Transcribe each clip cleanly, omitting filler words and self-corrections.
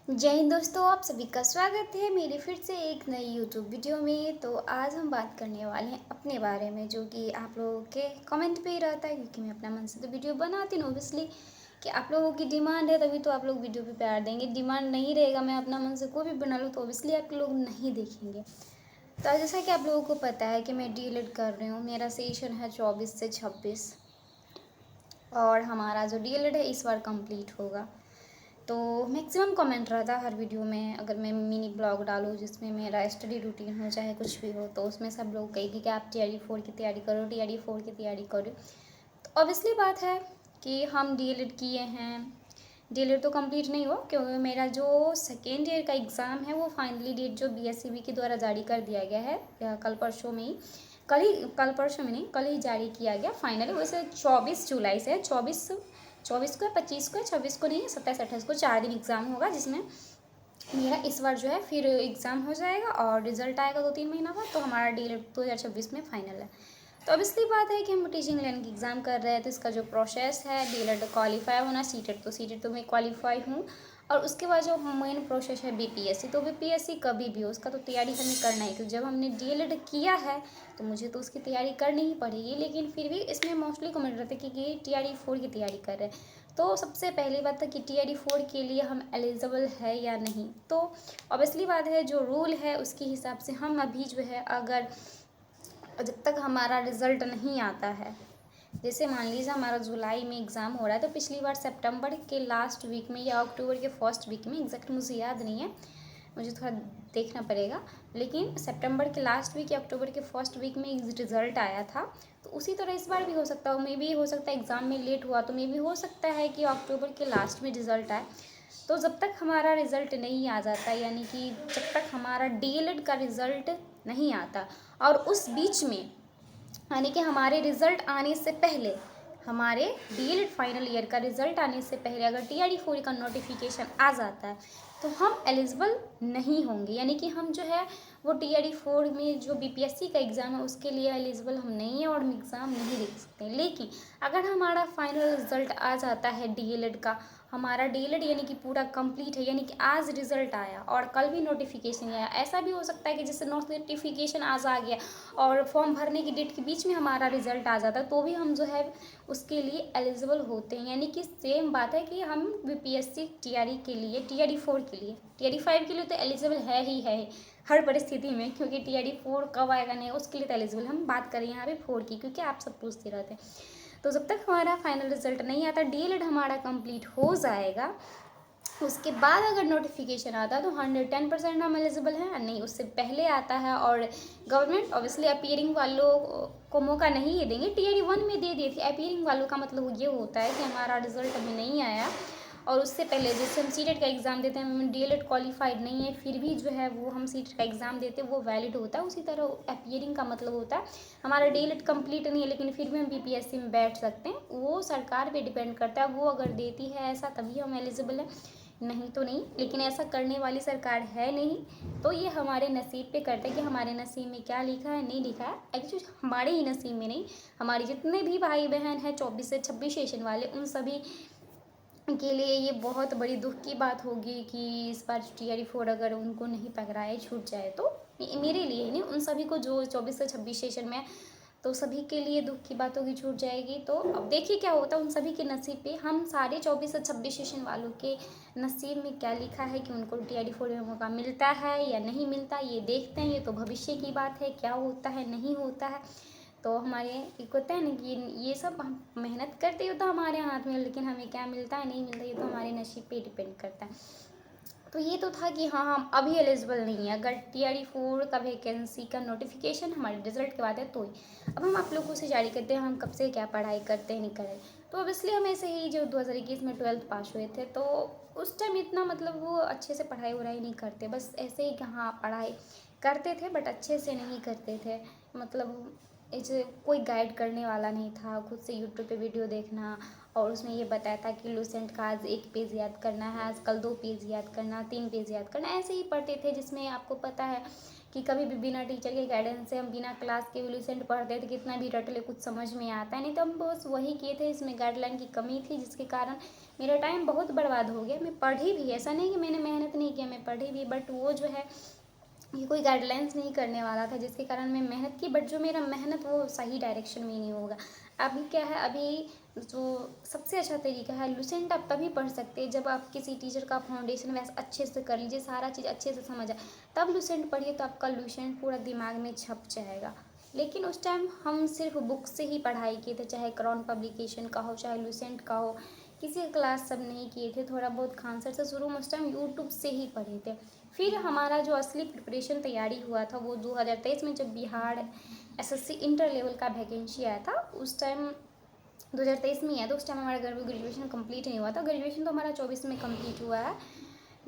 जय हिंद दोस्तों, आप सभी का स्वागत है मेरी फिर से एक नई यूट्यूब वीडियो में। तो आज हम बात करने वाले हैं अपने बारे में, जो कि आप लोगों के कमेंट पे ही रहता है, क्योंकि मैं अपना मन से तो वीडियो बनाती हूँ ओबियसली कि आप लोगों की डिमांड है तभी तो आप लोग वीडियो पे प्यार देंगे। डिमांड नहीं रहेगा, मैं अपना मन से कोई भी बना लूँ तो ओबियसली आप लोग नहीं देखेंगे। तो जैसा कि आप लोगों को पता है कि मैं डीएलएड कर रही हूँ, मेरा सेशन है 24 से 26 और हमारा जो डीएलएड है इस बार कंप्लीट होगा। तो मैक्सिमम कमेंट रहता है हर वीडियो में, अगर मैं मिनी ब्लॉग डालूँ जिसमें मेरा स्टडी रूटीन हो चाहे कुछ भी हो, तो उसमें सब लोग कहेंगे कि आप TRE 4 की तैयारी करो, TRE 4 की तैयारी करो। तो ऑब्वियसली बात है कि हम डीएलएड किए हैं, डीएलएड तो कंप्लीट नहीं हो, क्योंकि मेरा जो सेकेंड ईयर का एग्ज़ाम है वो फाइनली डेट जो BSCB के द्वारा जारी कर दिया गया है कल परसों में ही, कल परसों में नहीं, कल ही जारी किया गया फाइनली। वैसे 24 जुलाई से है, 24 को, 25 को, 26 को नहीं, 27 28 को 4 दिन एग्ज़ाम होगा, जिसमें मेरा इस बार जो है फिर एग्ज़ाम हो जाएगा और रिजल्ट आएगा 2-3 महीना बाद। तो हमारा डीएलएड 2026 में फाइनल है। तो ऑब्वियसली बात है कि हम टीचिंग लाइन की एग्ज़ाम कर रहे हैं, तो इसका जो प्रोसेस है डीएलएड क्वालिफाई होना, सीटेट तो मैं क्वालिफाई हूँ, और उसके बाद जो मेन प्रोसेस है बीपीएससी। तो बीपीएससी कभी भी हो उसका तो तैयारी हमें करना है, क्योंकि जब हमने डीएलएड किया है तो मुझे तो उसकी तैयारी करनी ही पड़ेगी। लेकिन फिर भी इसमें मोस्टली कमेंट रहते हैं कि TRE 4 की तैयारी कर रहे हैं। तो सबसे पहली बात है कि TRE 4 के लिए हम एलिजिबल है या नहीं। तो ऑब्वियसली बात है, जो रूल है उसके हिसाब से हम अभी जो है, अगर जब तक हमारा रिज़ल्ट नहीं आता है, जैसे मान लीजिए हमारा जुलाई में एग्ज़ाम हो रहा है, तो पिछली बार सितंबर के लास्ट वीक में या अक्टूबर के फर्स्ट वीक में, एग्जैक्ट मुझे याद नहीं है, मुझे थोड़ा देखना पड़ेगा, लेकिन सितंबर के लास्ट वीक या अक्टूबर के फर्स्ट वीक में रिज़ल्ट आया था। तो उसी तरह इस बार भी हो सकता है, मे भी हो सकता है एग्ज़ाम में लेट हुआ तो मे भी हो सकता है कि अक्टूबर के लास्ट में रिज़ल्ट आए। तो जब तक हमारा रिज़ल्ट नहीं आ जाता, यानी कि जब तक हमारा डीएलएड का रिज़ल्ट नहीं आता, और उस बीच में यानी कि हमारे रिज़ल्ट आने से पहले, हमारे डीएलएड फाइनल ईयर का रिज़ल्ट आने से पहले अगर TRE 4 का नोटिफिकेशन आ जाता है तो हम एलिजिबल नहीं होंगे। यानी कि हम जो है वो TRE 4 में जो BPSC का एग्ज़ाम है उसके लिए एलिजिबल हम नहीं हैं और हम एग्ज़ाम नहीं दे सकते। लेकिन अगर हमारा फाइनल रिज़ल्ट आ जाता है डीएलएड का, हमारा डीएलएड यानी कि पूरा कंप्लीट है, यानी कि आज रिज़ल्ट आया और कल भी नोटिफिकेशन आया, ऐसा भी हो सकता है कि जैसे नोटिफिकेशन आज आ गया और फॉर्म भरने की डेट के बीच में हमारा रिज़ल्ट आ जाता है, तो भी हम जो है उसके लिए एलिजिबल होते हैं। यानी कि सेम बात है कि हम BPSC TRE के लिए, TRE 4 के लिए, TRE 5 के लिए तो एलिजिबल है ही है हर परिस्थिति में, क्योंकि TRE 4 कब आएगा नहीं उसके लिए तो एलिजिबल। हम बात करें यहाँ पे 4 की, क्योंकि आप सब पूछते रहते हैं। तो जब तक हमारा फाइनल रिजल्ट नहीं आता, डीएलएड हमारा कंप्लीट हो जाएगा, उसके बाद अगर नोटिफिकेशन आता है तो 110% हम एलिजिबल हैं, नहीं उससे पहले आता है। और गवर्नमेंट ऑब्वियसली अपीयरिंग वालों को मौका नहीं ये देंगे, TRE 1 में दे दी थी। अपीयरिंग वालों का मतलब ये होता है कि हमारा रिजल्ट अभी नहीं आया और उससे पहले जैसे हम सीटेट का एग्ज़ाम देते हैं, हम डीएलएड क्वालिफाइड नहीं है फिर भी जो है वो हम सीटेट का एग्ज़ाम देते हैं, वो वैलिड होता है। उसी तरह अपीयरिंग का मतलब होता है हमारा डीएलएड कंप्लीट नहीं है लेकिन फिर भी हम BPSC में बैठ सकते हैं। वो सरकार पे डिपेंड करता है, वो अगर देती है ऐसा तभी हम एलिजिबल हैं, नहीं तो नहीं। लेकिन ऐसा करने वाली सरकार है नहीं, तो ये हमारे नसीब पे करता है कि हमारे नसीब में क्या लिखा है नहीं लिखा है। एक्चुअली हमारे ही नसीब में नहीं, हमारे जितने भी भाई बहन हैं 24 से 26 सेशन वाले, उन सभी के लिए ये बहुत बड़ी दुख की बात होगी कि इस बार TRE 4 अगर उनको नहीं पकड़ाए छूट जाए तो। मेरे लिए नहीं, उन सभी को जो 24 से 26 सेशन में, तो सभी के लिए दुख की बात होगी, छूट जाएगी। तो अब देखिए क्या होता है उन सभी के नसीब पे, हम सारे 24 से 26 सेशन वालों के नसीब में क्या लिखा है कि उनको TRE 4 में मौका मिलता है या नहीं मिलता, ये देखते हैं। ये तो भविष्य की बात है, क्या होता है नहीं होता है। तो हमारे एक होता है ना कि ये सब हम मेहनत करते हो तो हमारे हाथ में, लेकिन हमें क्या मिलता है नहीं मिलता, ये तो हमारे नसीब पे डिपेंड करता है। तो ये तो था कि हाँ हम अभी एलिजिबल नहीं है, अगर TRE 4 का वैकेंसी का नोटिफिकेशन हमारे रिजल्ट के बाद है तो ही। अब हम आप लोगों से जारी करते हैं हम कब से क्या पढ़ाई करते हैं नहीं करें। तो ऑब्वियसली हम ऐसे ही जो 2021 में 12th पास हुए थे, तो उस टाइम इतना मतलब वो अच्छे से पढ़ाई वढ़ाई नहीं करते, बस ऐसे ही कि हाँ पढ़ाई करते थे बट अच्छे से नहीं करते थे। मतलब ऐसे कोई गाइड करने वाला नहीं था, खुद से यूट्यूब पे वीडियो देखना और उसमें ये बताया था कि लूसेंट का आज 1 पेज याद करना है, आज कल 2 पेज याद करना, 3 पेज याद करना, ऐसे ही पढ़ते थे। जिसमें आपको पता है कि कभी भी बिना टीचर के गाइडेंस से हम बिना क्लास के भी लुसेंट पढ़ते थे, कितना भी रट ले कुछ समझ में आता है नहीं, तो हम बस वही किए थे। इसमें गाइडलाइन की कमी थी जिसके कारण मेरा टाइम बहुत बर्बाद हो गया। मैं पढ़ी भी, ऐसा नहीं कि मैंने मेहनत नहीं किया, मैं पढ़ी भी, बट वो जो है ये कोई गाइडलाइंस नहीं करने वाला था, जिसके कारण मैं मेहनत की, बट जो मेरा मेहनत वो सही डायरेक्शन में नहीं होगा। अभी क्या है, अभी जो सबसे अच्छा तरीका है, लुसेंट आप तभी पढ़ सकते हैं जब आप किसी टीचर का फाउंडेशन वैसे अच्छे से कर लीजिए, सारा चीज़ अच्छे से समझ आए, तब लुसेंट पढ़िए, तो आपका लुसेंट पूरा दिमाग में छप जाएगा। लेकिन उस टाइम हम सिर्फ बुक से ही पढ़ाई किए थे, चाहे क्राउन पब्लिकेशन का हो, चाहे लुसेंट का हो, किसी का क्लास सब नहीं किए थे। थोड़ा बहुत खान सर से शुरू में उस टाइम यूट्यूब से ही पढ़े थे। फिर हमारा जो असली प्रिपरेशन तैयारी हुआ था वो 2023 में, जब बिहार एसएससी इंटर लेवल का वैकेंसी आया था, उस टाइम 2023 में ही आया था। उस टाइम हमारा ग्रेजुएशन कंप्लीट नहीं हुआ था। ग्रेजुएशन तो हमारा 24 में कंप्लीट हुआ है।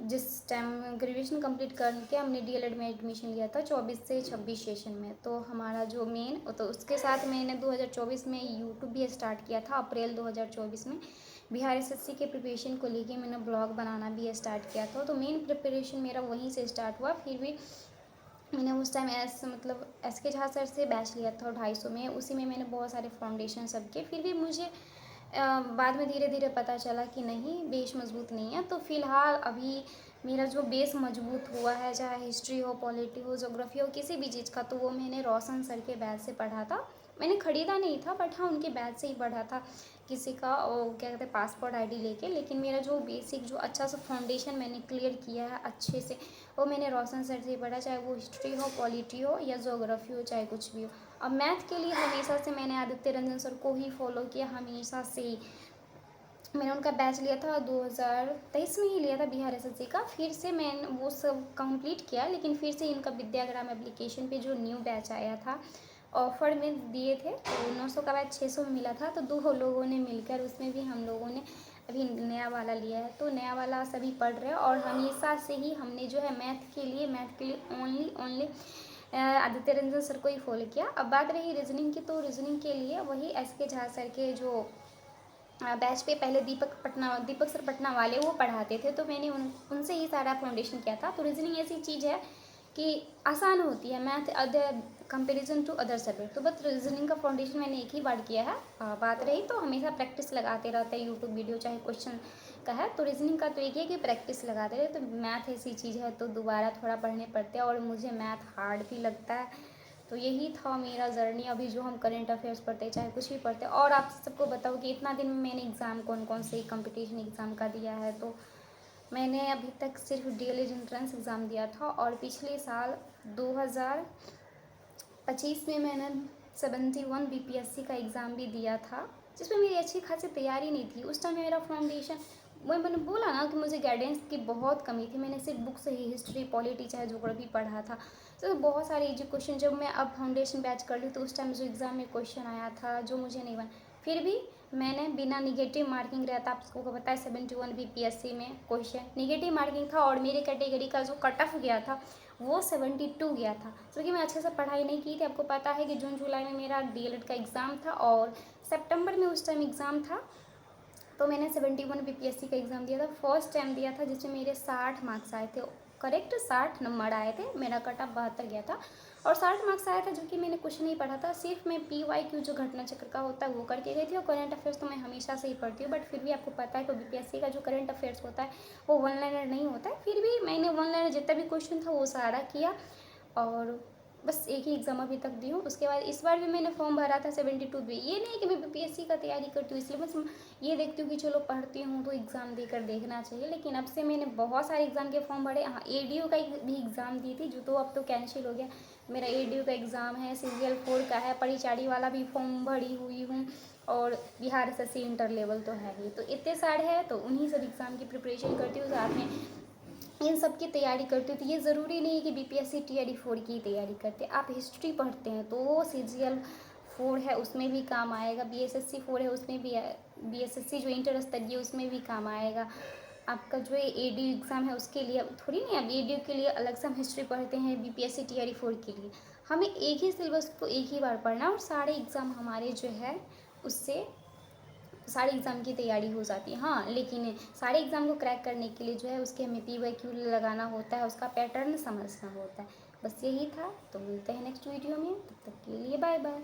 जिस टाइम ग्रेजुएशन कंप्लीट करके हमने डीएलएड में एडमिशन लिया था 24 से 26 सेशन में, तो हमारा जो मेन, तो उसके साथ मैंने 2024 में यूट्यूब भी स्टार्ट किया था। अप्रैल 2024 में बिहार एसएससी के प्रिपरेशन को लेके मैंने ब्लॉग बनाना भी स्टार्ट किया था, तो मेन प्रिपरेशन मेरा वहीं से स्टार्ट हुआ। फिर भी मैंने उस टाइम मतलब एस के झा सर से बैच लिया था 250 में, उसी में मैंने बहुत सारे फाउंडेशन सब किए। फिर भी मुझे बाद में धीरे धीरे पता चला कि नहीं, बेस मजबूत नहीं है। तो फिलहाल अभी मेरा जो बेस मजबूत हुआ है, चाहे हिस्ट्री हो, पॉलिटी हो, ज्योग्राफी हो, किसी भी चीज़ का, तो वो मैंने रोशन सर के बैच से पढ़ा था। मैंने ख़रीदा नहीं था, बट हाँ उनके बैच से ही पढ़ा था, किसी का क्या कहते हैं पासपोर्ट आईडी लेके। लेकिन मेरा जो बेसिक जो अच्छा सा फाउंडेशन मैंने क्लियर किया है अच्छे से, वो मैंने रोशन सर से ही पढ़ा, चाहे वो हिस्ट्री हो, पॉलिटी हो या ज्योग्राफी हो, चाहे कुछ भी हो। अब मैथ के लिए हमेशा से मैंने आदित्य रंजन सर को ही फॉलो किया, हमेशा से ही। मैंने उनका बैच लिया था 2023 में ही लिया था बिहार एसएससी का। फिर से मैंने वो सब कंप्लीट किया, लेकिन फिर से इनका विद्याग्राम एप्लीकेशन पे जो न्यू बैच आया था, ऑफर में दिए थे, तो 900 का बैच 600 में मिला था, तो दो लोगों ने मिलकर उसमें भी हम लोगों ने अभी नया वाला लिया है। तो नया वाला सभी पढ़ रहे हैं, और हमेशा से ही हमने जो है मैथ के लिए ओनली आदित्य रंजन सर को ही फॉलो किया। अब बात रही रीजनिंग की, तो रीजनिंग के लिए वही एस के झा सर के जो बैच पे पहले दीपक सर पटना वाले वो पढ़ाते थे, तो मैंने उनसे ही सारा फाउंडेशन किया था। तो रीजनिंग ऐसी चीज़ है कि आसान होती है math other comparison to other subject, तो बस रीजनिंग का फाउंडेशन मैंने एक ही बार किया है। बात रही तो हमेशा प्रैक्टिस लगाते रहते हैं, यूट्यूब वीडियो चाहे क्वेश्चन का है, तो रीजनिंग का तो एक है कि प्रैक्टिस लगाते रहे। तो मैथ ऐसी चीज़ है तो दोबारा थोड़ा पढ़ने पड़ते हैं, और मुझे मैथ हार्ड भी लगता है। तो यही था मेरा जर्नी। अभी जो हम करेंट अफेयर्स पढ़ते हैं, चाहे कुछ भी पढ़ते हैं, और आप सबको बताओ कि इतना दिन में मैंने एग्ज़ाम कौन कौन से कंपटीशन एग्ज़ाम का दिया है। तो मैंने अभी तक सिर्फ डीएलएड एंट्रेंस एग्ज़ाम दिया था, और पिछले साल 2025 में मैंने 71 बीपीएससी का एग्ज़ाम भी दिया था, जिसमें मेरी अच्छी खासी तैयारी नहीं थी। उस टाइम मेरा फाउंडेशन, वही मैंने बोला ना कि मुझे गाइडेंस की बहुत कमी थी। मैंने सिर्फ बुक से ही हिस्ट्री, पॉलिटी चाहे ज्योग्राफी पढ़ा था, तो बहुत सारे इजी क्वेश्चन, जब मैं अब फाउंडेशन बैच कर ली तो उस टाइम जो एग्ज़ाम में क्वेश्चन आया था जो मुझे नहीं बना, फिर भी मैंने बिना निगेटिव मार्किंग रहता, आप सबको पता है 71 बीपीएससी में क्वेश्चन निगेटिव मार्किंग था, और मेरे कैटेगरी का जो कट ऑफ गया था वो 72 गया था, क्योंकि मैं अच्छे से पढ़ाई नहीं की थी। आपको पता है कि जून जुलाई में मेरा डीएलएड का एग्ज़ाम था, और सितंबर में उस टाइम एग्ज़ाम था, तो मैंने 71 बीपीएससी का एग्ज़ाम दिया था, फर्स्ट टाइम दिया था, जिसमें मेरे 60 मार्क्स आए थे, करेक्ट 60 नंबर आए थे। मेरा कट ऑफ 72 गया था, और 60 मार्क्स आया था, जो कि मैंने कुछ नहीं पढ़ा था, सिर्फ मैं PYQ जो घटना चक्र का होता है वो करके गई थी। और करंट अफेयर्स तो मैं हमेशा से ही पढ़ती हूँ, बट फिर भी आपको पता है कि बीपीएससी का जो करंट अफेयर्स होता है वो वन लाइनर नहीं होता है। फिर भी मैंने वन लाइनर जितना भी क्वेश्चन था वो सारा किया, और बस एक ही एग्ज़ाम अभी तक दी हूँ। उसके बाद इस बार भी मैंने फॉर्म भरा था 72 भी। ये नहीं कि मैं बीपीएससी का तैयारी करती हूँ इसलिए बस ये देखती हूँ कि चलो पढ़ती हूँ तो एग्ज़ाम देकर देखना चाहिए, लेकिन अब से मैंने बहुत सारे एग्ज़ाम के फॉर्म भरे। हाँ, एडीयू का भी एग्ज़ाम दी थी, जो तो अब तो कैंसिल हो गया। मेरा एडीयू का एग्ज़ाम है, CGL 4 का है, परिचारी वाला भी फॉर्म भरी हुई हूँ, और बिहार एसएससी इंटर लेवल तो है ही। तो इतने सारे हैं, तो उन्हीं सब एग्ज़ाम की प्रिपरेशन करती हूँ, साथ में इन सब की तैयारी करते हो। तो ये ज़रूरी नहीं है कि बीपीएससी TRE 4 की तैयारी करते, आप हिस्ट्री पढ़ते हैं तो वो CGL 4 है उसमें भी काम आएगा, BSSC 4 है उसमें भी, BSSC जो इंटर स्तरीय उसमें भी काम आएगा। आपका जो ADU एग्ज़ाम है उसके लिए थोड़ी नहीं, अब ADU के लिए अलग से हम हिस्ट्री पढ़ते हैं, BPSC TRE 4 के लिए हमें एक ही सिलेबस को एक ही बार पढ़ना, और सारे एग्ज़ाम हमारे जो है उससे सारे एग्ज़ाम की तैयारी हो जाती है। हाँ, लेकिन सारे एग्ज़ाम को क्रैक करने के लिए जो है उसके हमें PYQ लगाना होता है, उसका पैटर्न समझना होता है। बस यही था। तो मिलते हैं नेक्स्ट वीडियो में, तब तक के लिए बाय बाय।